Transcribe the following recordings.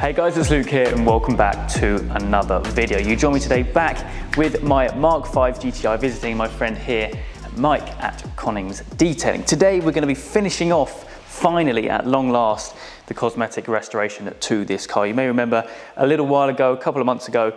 Hey guys, it's Luke here and welcome back to another video. You join me today back with my MK5 GTI, visiting my friend here, Mike at Connings Detailing. Today we're going to be finishing off, finally at long last, the cosmetic restoration to this car. You may remember a little while ago, a couple of months ago,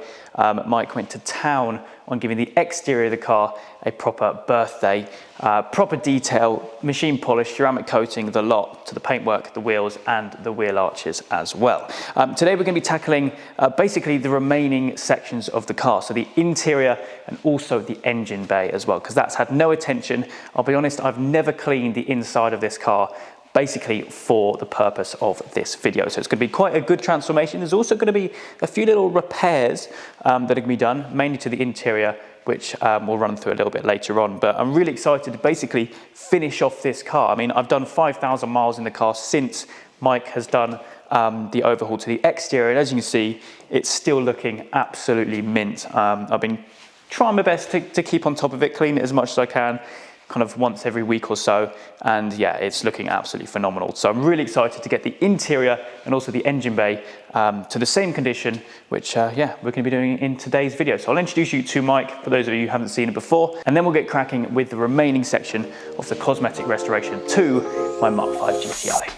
Mike went to town on giving the exterior of the car a proper birthday, proper detail, machine polish, ceramic coating, the lot, to the paintwork, the wheels and the wheel arches as well. Today we're going to be tackling basically the remaining sections of the car, so the interior and also the engine bay as well, because that's had no attention. I'll be honest, I've never cleaned the inside of this car, basically for the purpose of this video. So it's going to be quite a good transformation. There's also going to be a few little repairs that are going to be done, mainly to the interior, which we'll run through a little bit later on. But I'm really excited to basically finish off this car. I mean, I've done 5,000 miles in the car since Mike has done the overhaul to the exterior. And as you can see, it's still looking absolutely mint. I've been trying my best to keep on top of it, clean it as much as I can, kind of once every week or so, and yeah, it's looking absolutely phenomenal. So I'm really excited to get the interior and also the engine bay to the same condition, which yeah, we're going to be doing in today's video. So I'll introduce you to Mike, for those of you who haven't seen it before, and then we'll get cracking with the remaining section of the cosmetic restoration to my MK5 GTI.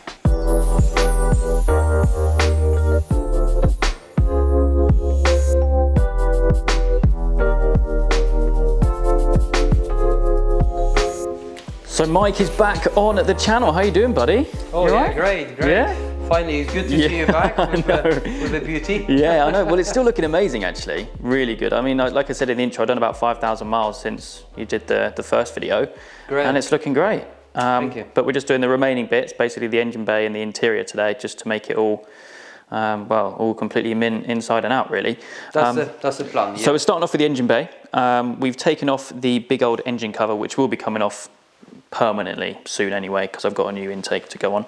So Mike is back on the channel. How you doing, buddy? Oh, you yeah, right? great. Yeah? Finally, it's good to see you back with the beauty. Yeah, I know. Well, it's still looking amazing, actually. Really good. I mean, like I said in the intro, I've done about 5,000 miles since you did the first video. Great. And it's looking great. Thank you. But we're just doing the remaining bits, basically the engine bay and the interior today, just to make it all, well, all completely mint inside and out, really. That's the plan, yeah. So we're starting off with the engine bay. We've taken off the big old engine cover, which will be coming off permanently soon anyway, because I've got a new intake to go on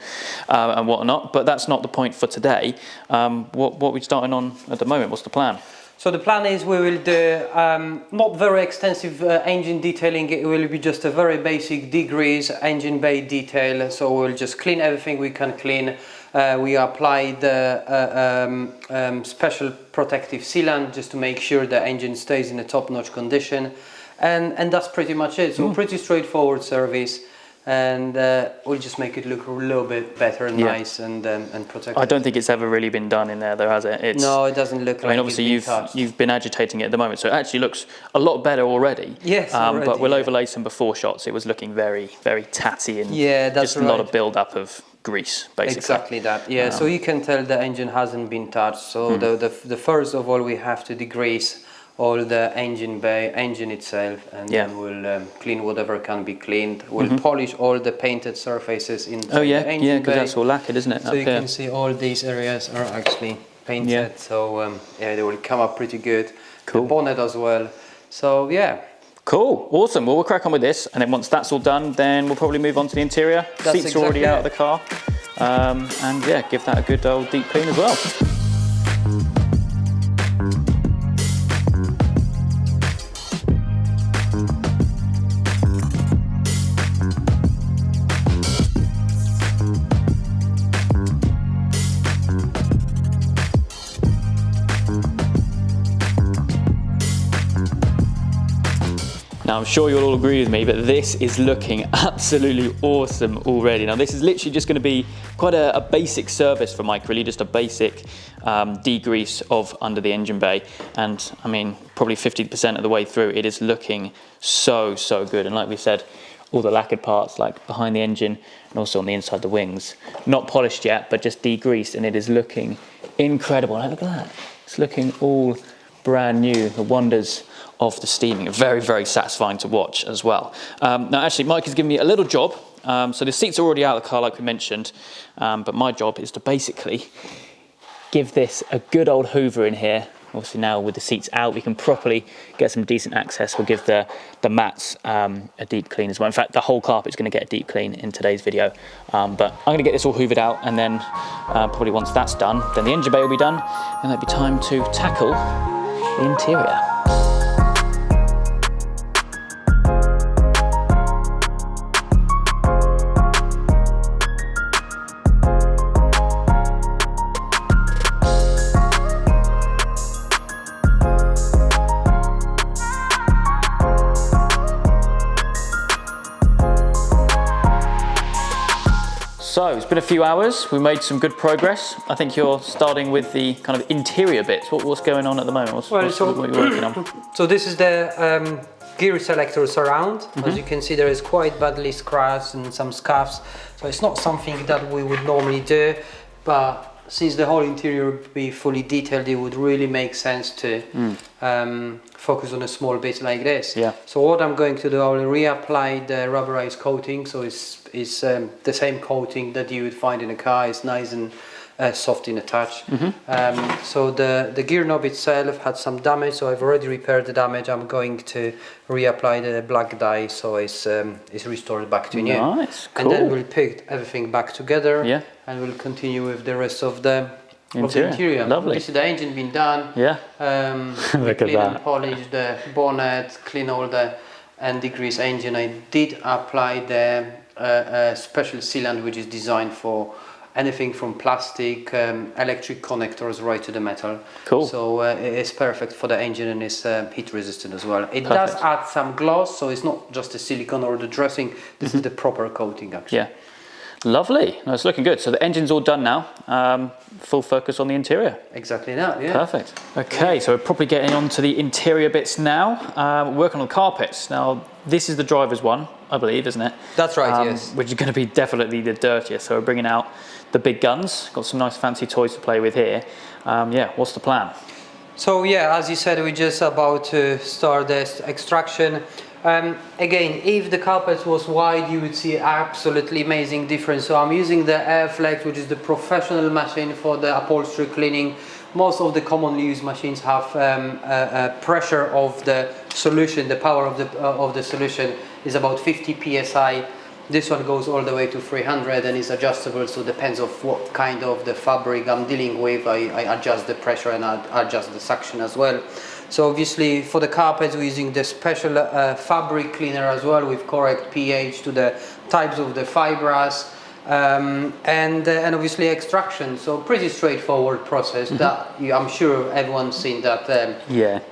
and whatnot, but that's not the point for today. What are we starting on at the moment? What's the plan? So the plan is we will do not very extensive engine detailing. It will be just a very basic degrees engine bay detail. So we'll just clean everything we can clean. We apply the special protective sealant just to make sure the engine stays in a top-notch condition. And that's pretty much it. So pretty straightforward service, and we'll just make it look a little bit better and nice and protected. I don't think it's ever really been done in there, though, has it? No, it doesn't look. I mean, obviously you've been agitating it at the moment, so it actually looks a lot better already. Yes, already, but we'll overlay some before shots. It was looking very, very tatty and that's just a lot of build up of grease, basically. Exactly that. Yeah. So you can tell the engine hasn't been touched. So the first of all, we have to degrease all the engine bay, engine itself, and then we'll clean whatever can be cleaned. We'll polish all the painted surfaces in the engine bay. Because that's all lacquered, isn't it? So you can see all these areas are actually painted. So yeah, they will come up pretty good. Cool. The bonnet as well. So yeah. Cool, awesome. Well, we'll crack on with this, and then once that's all done, then we'll probably move on to the interior. Seats are already out of the car, and yeah, give that a good old deep clean as well. Now, I'm sure you'll all agree with me, but this is looking absolutely awesome already. Now, this is literally just going to be quite a basic service for Mike, really, just a basic degrease of under the engine bay. And I mean, probably 50% of the way through, it is looking so good. And like we said, all the lacquered parts, like behind the engine and also on the inside the wings, not polished yet, but just degreased, and it is looking incredible. Now, look at that. It's looking all brand new. The wonders of the steaming. Very, very satisfying to watch as well. Now, actually, Mike has given me a little job. So the seats are already out of the car, like we mentioned, but my job is to basically give this a good old hoover in here. Obviously now with the seats out, we can properly get some decent access. We'll give the mats a deep clean as well. In fact, the whole carpet's going to get a deep clean in today's video. But I'm going to get this all hoovered out, and then probably once that's done, then the engine bay will be done, and it'll be time to tackle the interior. So it's been a few hours. We made some good progress. I think you're starting with the kind of interior bits. What's going on at the moment? What are you working on? So this is the gear selector surround. As you can see, there is quite badly scratched and some scuffs. So it's not something that we would normally do, but since the whole interior would be fully detailed, it would really make sense to focus on a small bit like this. Yeah. So what I'm going to do, I will reapply the rubberized coating. So it's the same coating that you would find in a car. It's nice and soft in a touch. So the gear knob itself had some damage, so I've already repaired the damage. I'm going to reapply the black dye, so it's restored back to new. Nice, cool. And then we'll pick everything back together. Yeah. And we'll continue with the rest of the interior. Lovely. This is the engine been done. Yeah. Look clean and polish the bonnet, clean all the anti-grease engine. I did apply the special sealant which is designed for anything from plastic, electric connectors right to the metal. Cool. So it's perfect for the engine and it's heat resistant as well. It does add some gloss, so it's not just the silicone or the dressing. This is the proper coating actually. Yeah. Lovely. No, it's looking good. So the engine's all done now. Full focus on the interior. Exactly that, yeah. Perfect. Okay, so we're probably getting on to the interior bits now. Working on the carpets. Now, this is the driver's one, I believe, isn't it? That's right, yes. Which is going to be definitely the dirtiest. So we're bringing out the big guns. Got some nice fancy toys to play with here. Yeah, what's the plan? So yeah, as you said, we're just about to start this extraction. Again, if the carpet was wide, you would see absolutely amazing difference. So I'm using the Airflex, which is the professional machine for the upholstery cleaning. Most of the commonly used machines have pressure of the solution. The power of the solution is about 50 psi. This one goes all the way to 300 and is adjustable, so depends of what kind of the fabric I'm dealing with. I adjust the pressure and I adjust the suction as well. So obviously for the carpets we're using the special fabric cleaner as well with correct pH to the types of the fibers, and obviously extraction. So pretty straightforward process that I'm sure everyone's seen that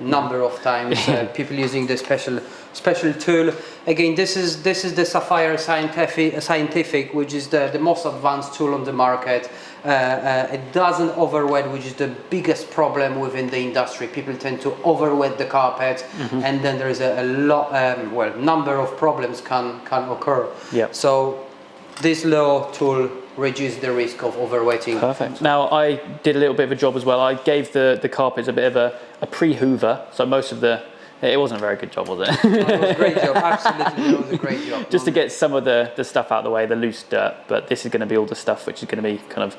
number of times. People using the special tool. Again, this is the Sapphire Scientific, which is the most advanced tool on the market. It doesn't overwet, which is the biggest problem within the industry. People tend to overwet the carpet, and then there is a lot, number of problems can occur. Yep. So this little tool reduces the risk of overwetting. Perfect. Now I did a little bit of a job as well. I gave the carpets a bit of a pre-hoover, so most of the it wasn't a very good job, was it? No, it was a great job, absolutely, it was a great job. Just to get some of the stuff out of the way, the loose dirt, but this is going to be all the stuff which is going to be kind of,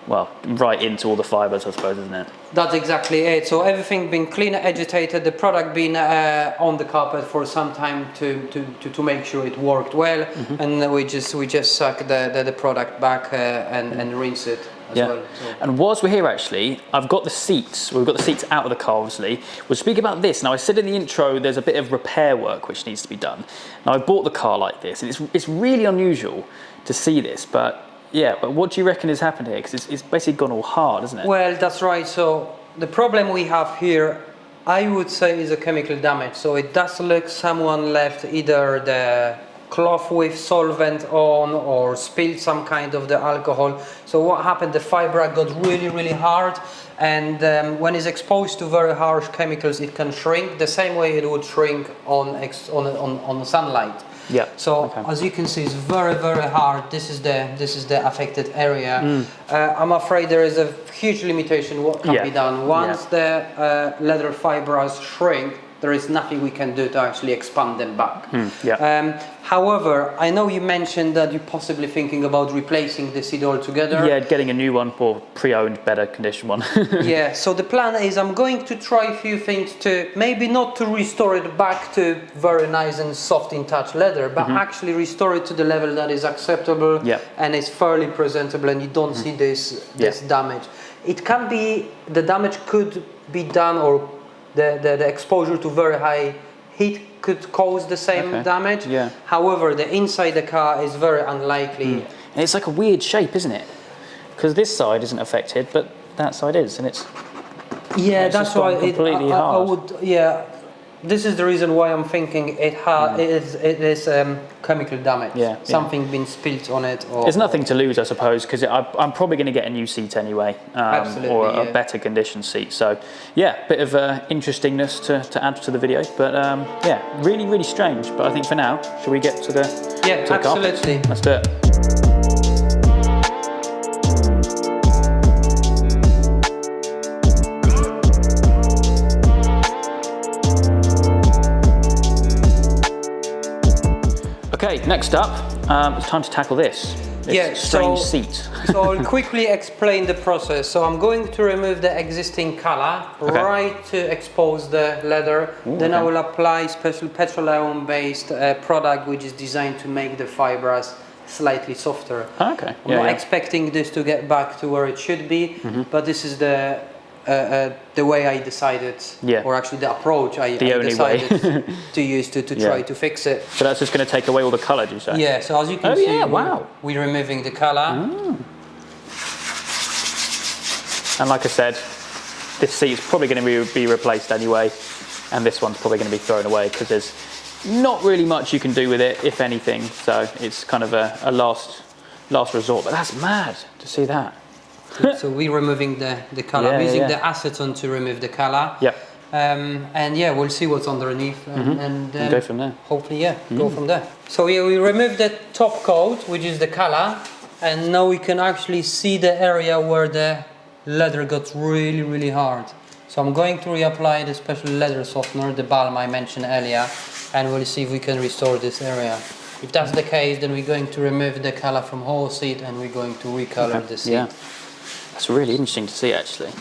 well, right into all the fibres, I suppose, isn't it? That's exactly it. So everything been clean, agitated, the product been on the carpet for some time to make sure it worked well, and we just suck the product back and rinse it. Well, so. And whilst we're here actually, I've got the seats. We've got the seats out of the car obviously. We'll speak about this. Now I said in the intro there's a bit of repair work which needs to be done. Now I bought the car like this and it's really unusual to see this, but yeah, but what do you reckon has happened here? Because it's basically gone all hard, isn't it? Well, that's right. So the problem we have here, I would say, is a chemical damage. So it does look someone left either the cloth with solvent on or spilled some kind of the alcohol. So what happened, the fibre got really hard, and when it's exposed to very harsh chemicals it can shrink the same way it would shrink on sunlight. Yeah. So as you can see, it's very hard. This is the affected area. I'm afraid there is a huge limitation what can be done. Once the leather fibers shrink, there is nothing we can do to actually expand them back. However, I know you mentioned that you're possibly thinking about replacing the seat altogether. Yeah, getting a new one, or pre-owned, better condition one. Yeah, so the plan is I'm going to try a few things to, maybe not to restore it back to very nice and soft in touch leather, but actually restore it to the level that is acceptable and is fairly presentable and you don't see this damage. It can be, the damage could be done, or the exposure to very high heat could cause the same damage. However, the inside the car is very unlikely. And it's like a weird shape, isn't it? Because this side isn't affected, but that side is, and it's that's why completely hard. this is the reason why I'm thinking it is chemical damage. Yeah, Something been spilt on it. Or there's nothing to lose, I suppose, because I'm probably going to get a new seat anyway, or a better condition seat. So yeah, bit of interestingness to add to the video, but yeah, really, really strange. But I think for now, shall we get to the absolutely. Let's do it. Okay, next up, it's time to tackle this. Strange seat. So I'll quickly explain the process. So I'm going to remove the existing color, right to expose the leather. Then I will apply special petroleum-based product which is designed to make the fibers slightly softer. Okay. I'm not expecting this to get back to where it should be, but this is the way I decided, or actually the approach I decided to use to try to fix it. So that's just going to take away all the colour, do you say? Yeah, so as you can see, we're removing the colour. And like I said, this seat is probably going to be replaced anyway, and this one's probably going to be thrown away because there's not really much you can do with it, if anything, so it's kind of a last resort. But that's mad to see that. So we're removing the color. I'm using the acetone to remove the color. Yeah. And yeah, we'll see what's underneath and go from there. Hopefully, go from there. So yeah, we removed the top coat, which is the color, and now we can actually see the area where the leather got really, really hard. So I'm going to reapply the special leather softener, the balm I mentioned earlier, and we'll see if we can restore this area. If that's the case, then we're going to remove the color from whole seat and we're going to recolor the seat. Yeah. That's really interesting to see, actually.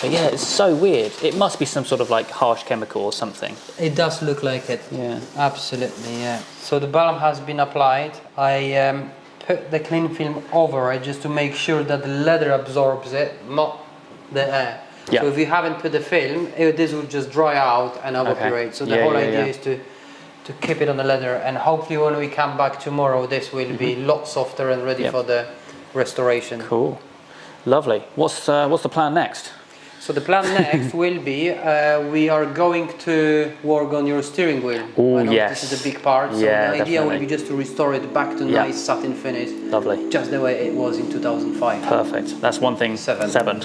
But yeah, it's so weird. It must be some sort of like harsh chemical or something. It does look like it. Yeah. Absolutely, yeah. So the balm has been applied. I put the cling film over it just to make sure that the leather absorbs it, not the air. Yeah. So if you haven't put the film, this will just dry out and evaporate. So the whole idea is to keep it on the leather, and hopefully when we come back tomorrow, this will be a lot softer and ready for the restoration. Cool. Lovely. What's the plan next? So the plan next will be we are going to work on your steering wheel. Oh, yes. This is a big part. So the idea will be just to restore it back to nice satin finish. Lovely. Just the way it was in 2005. Perfect. That's one thing. Seven.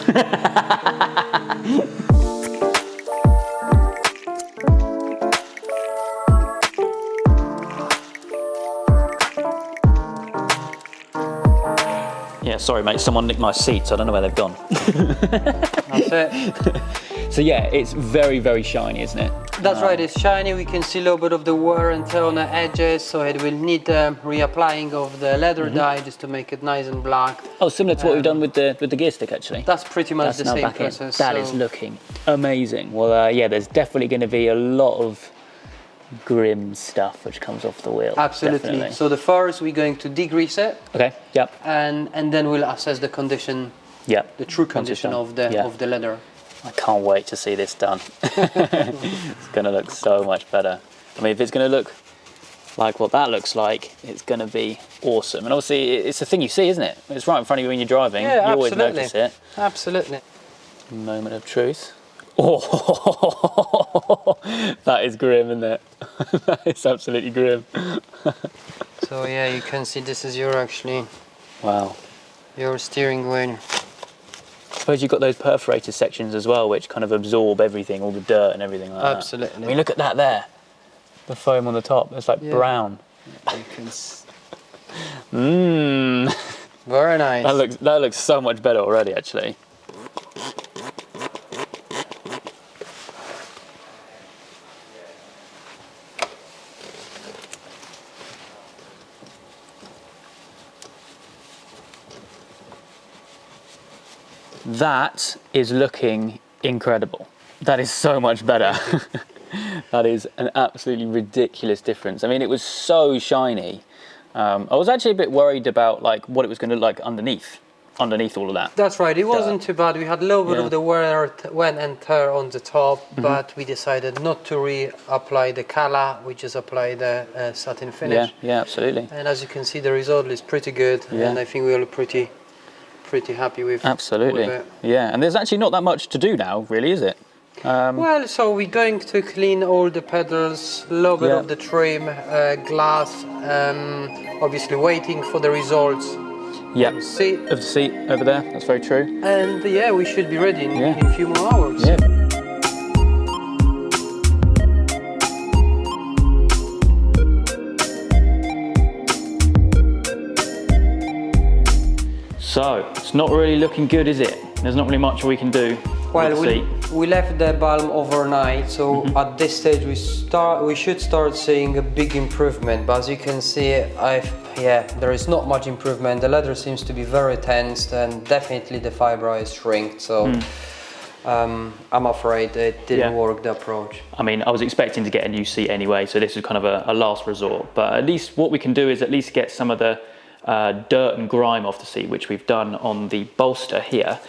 Yeah, sorry mate, someone nicked my seats, I don't know where they've gone. That's it. So yeah, it's very, very shiny, isn't it? That's right, it's shiny. We can see a little bit of the wear and tear on the edges, so it will need reapplying of the leather dye just to make it nice and black. Oh, similar to what we've done with the gear stick, actually. That's pretty much the same process. That is looking amazing. Well, yeah, there's definitely going to be a lot of grim stuff which comes off the wheel. Absolutely. Definitely. So the first we're going to degrease it. Okay. Yep. And then we'll assess the condition. Yep. The true condition of the leather. I can't wait to see this done. It's going to look so much better. I mean, if it's going to look like what that looks like, it's going to be awesome. And obviously, it's a thing you see, isn't it? It's right in front of you when you're driving. Yeah, you always notice it. Absolutely. Moment of truth. Oh, that is grim, isn't it? That is absolutely grim. So yeah, you can see this is your steering wheel. I suppose you've got those perforated sections as well, which kind of absorb everything, all the dirt and everything like that. Absolutely. I mean, look at that there. The foam on the top, it's like brown. You can Very nice. That looks so much better already, actually. That is looking incredible. That is so much better. That is an absolutely ridiculous difference. I mean, it was so shiny. I was actually a bit worried about like what it was going to look like underneath all of that. That's right. It wasn't too bad. We had a little bit of the wear and tear on the top, but we decided not to reapply the color. We just applied the satin finish. Yeah, absolutely. And as you can see, the result is pretty good, and I think we are pretty happy with. Absolutely. With it. Yeah, and there's actually not that much to do now, really, is it? Well, so we're going to clean all the pedals, a little bit Yeah. of the trim, glass, obviously waiting for the results. Yeah, Seat. of the seat over there, that's very true. And yeah, we should be ready in, Yeah. in a few more hours. Yeah. So, it's not really looking good, is it? There's not really much we can do Well, with the seat. we left the balm overnight, so at this stage we should start seeing a big improvement. But as you can see, there is not much improvement. The leather seems to be very tensed, and definitely the fibre is shrinked. So I'm afraid it didn't work, the approach. I mean, I was expecting to get a new seat anyway, so this is kind of a last resort. But at least what we can do is at least get some of the dirt and grime off the seat, which we've done on the bolster here.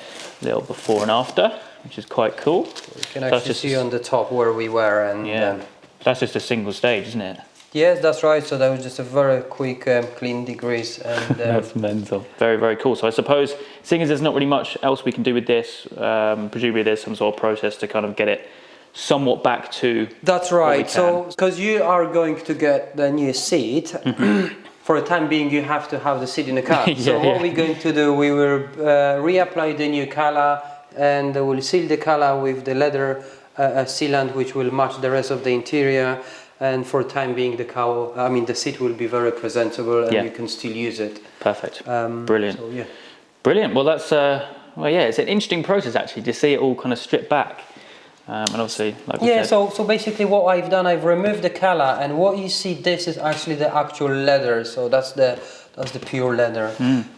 A little before and after, which is quite cool. You can actually see on the top where we were, and that's just a single stage, isn't it? yes, that's right. So that was just a very quick clean degrease, and That's mental. Very, very cool. So I suppose, seeing as there's not really much else we can do with this, presumably there's some sort of process to kind of get it somewhat back to. that's right. So because you are going to get the new seat. For the time being, you have to have the seat in the car. So what we're going to do, we will reapply the new colour, and we'll seal the colour with the leather sealant, which will match the rest of the interior. And for the time being, the seat will be very presentable, and you can still use it. Perfect. Brilliant. So, Brilliant. Well, that's it's an interesting process actually to see it all kind of stripped back. And obviously, like we said. So basically what I've done, I've removed the colour, and what you see, this is actually the actual leather. So that's the pure leather,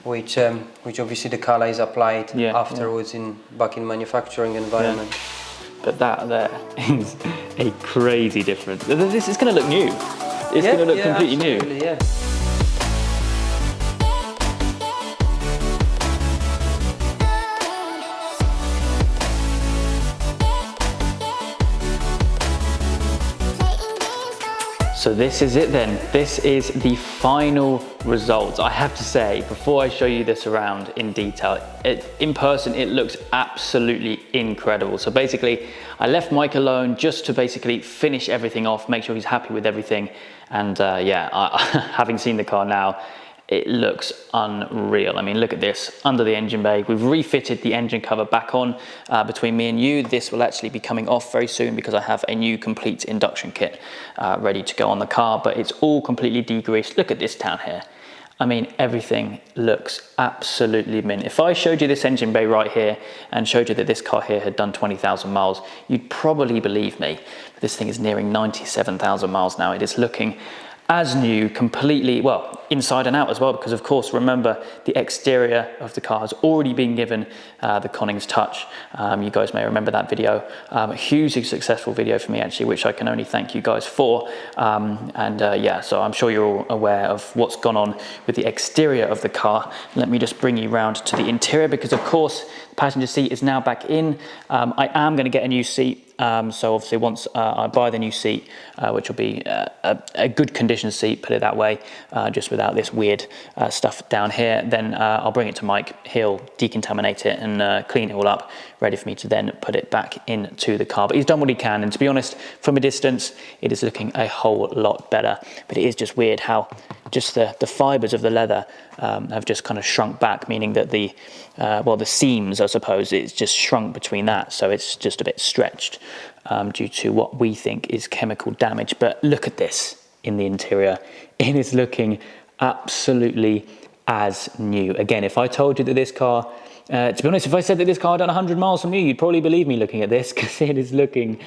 which obviously the colour is applied afterwards back in manufacturing environment. Yeah. But that there is a crazy difference. This is going to look new. It's going to look completely new. Yeah. So this is it then. This is the final result. I have to say, before I show you this around in detail, in person it looks absolutely incredible. So basically, I left Mike alone just to basically finish everything off, make sure he's happy with everything. And having seen the car now, it looks unreal. I mean, look at this, under the engine bay. We've refitted the engine cover back on between me and you. This will actually be coming off very soon because I have a new complete induction kit ready to go on the car, but it's all completely degreased. Look at this down here. I mean, everything looks absolutely mint. If I showed you this engine bay right here and showed you that this car here had done 20,000 miles, you'd probably believe me. But this thing is nearing 97,000 miles now. It is looking as new, completely, well, inside and out as well, because of course, remember, the exterior of the car has already been given the Connings touch. You guys may remember that video, a hugely successful video for me actually, which I can only thank you guys for. So I'm sure you're all aware of what's gone on with the exterior of the car. Let me just bring you round to the interior, because of course, the passenger seat is now back in. I am gonna get a new seat. So obviously once I buy the new seat, which will be a good condition seat, put it that way, just without this weird stuff down here, then I'll bring it to Mike. He'll decontaminate it and clean it all up, ready for me to then put it back into the car. But he's done what he can, and to be honest, from a distance, it is looking a whole lot better. But it is just weird how just the fibres of the leather have just kind of shrunk back, meaning that the seams, I suppose, it's just shrunk between that, so it's just a bit stretched due to what we think is chemical damage. But look at this in the interior. It is looking absolutely as new. Again, if I told you that this car, to be honest, if I said that this car had done 100 miles from you, you'd probably believe me looking at this, because it is looking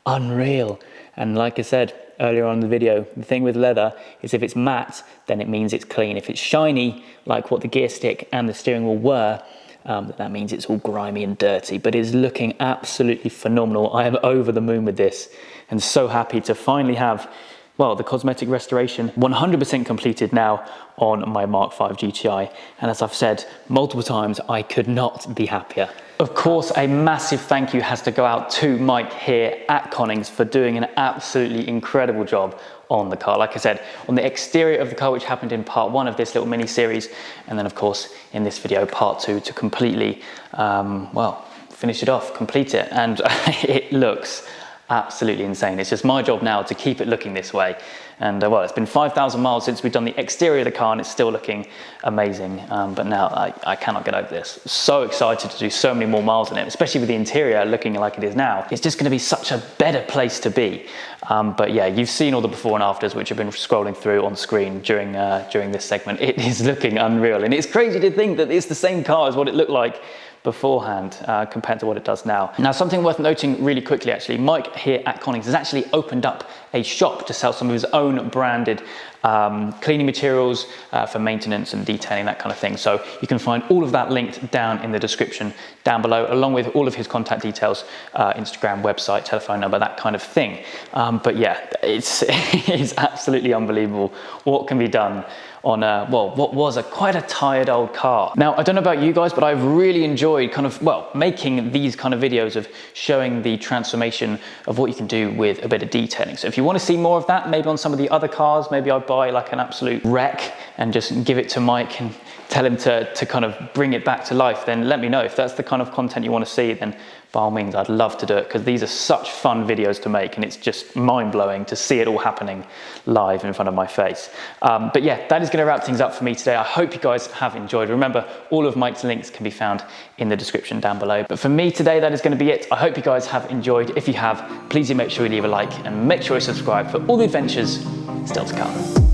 unreal. And like I said earlier on in the video, the thing with leather is if it's matte, then it means it's clean. If it's shiny, like what the gear stick and the steering wheel were, that means it's all grimy and dirty. But it's looking absolutely phenomenal. I am over the moon with this, and so happy to finally have, well, the cosmetic restoration 100% completed now on my Mark 5 GTI. And as I've said multiple times, I could not be happier. Of course, a massive thank you has to go out to Mike here at Connings for doing an absolutely incredible job on the car. Like I said, on the exterior of the car, which happened in part 1 of this little mini series, and then of course in this video, part 2, to completely, finish it off, complete it, and it looks absolutely insane. It's just my job now to keep it looking this way. And well, it's been 5,000 miles since we've done the exterior of the car and it's still looking amazing. But now I cannot get over this. So excited to do so many more miles in it, especially with the interior looking like it is now. It's just gonna be such a better place to be. But yeah, you've seen all the before and afters, which have been scrolling through on screen during this segment. It is looking unreal. And it's crazy to think that it's the same car as what it looked like beforehand compared to what it does now. Now, something worth noting really quickly, actually, Mike here at Connings has actually opened up a shop to sell some of his own branded cleaning materials for maintenance and detailing, that kind of thing. So you can find all of that linked down in the description down below, along with all of his contact details, Instagram, website, telephone number, that kind of thing. But yeah, it's absolutely unbelievable what can be done on what was quite a tired old car. Now, I don't know about you guys, but I've really enjoyed making these kind of videos of showing the transformation of what you can do with a bit of detailing. So if you want to see more of that, maybe on some of the other cars, maybe I'd buy like an absolute wreck and just give it to Mike and tell him to kind of bring it back to life, then let me know. If that's the kind of content you want to see, then by all means, I'd love to do it, because these are such fun videos to make and it's just mind-blowing to see it all happening live in front of my face. But yeah, that is going to wrap things up for me today. I hope you guys have enjoyed. Remember, all of Mike's links can be found in the description down below. But for me today, that is going to be it. I hope you guys have enjoyed. If you have, please do make sure you leave a like and make sure you subscribe for all the adventures still to come.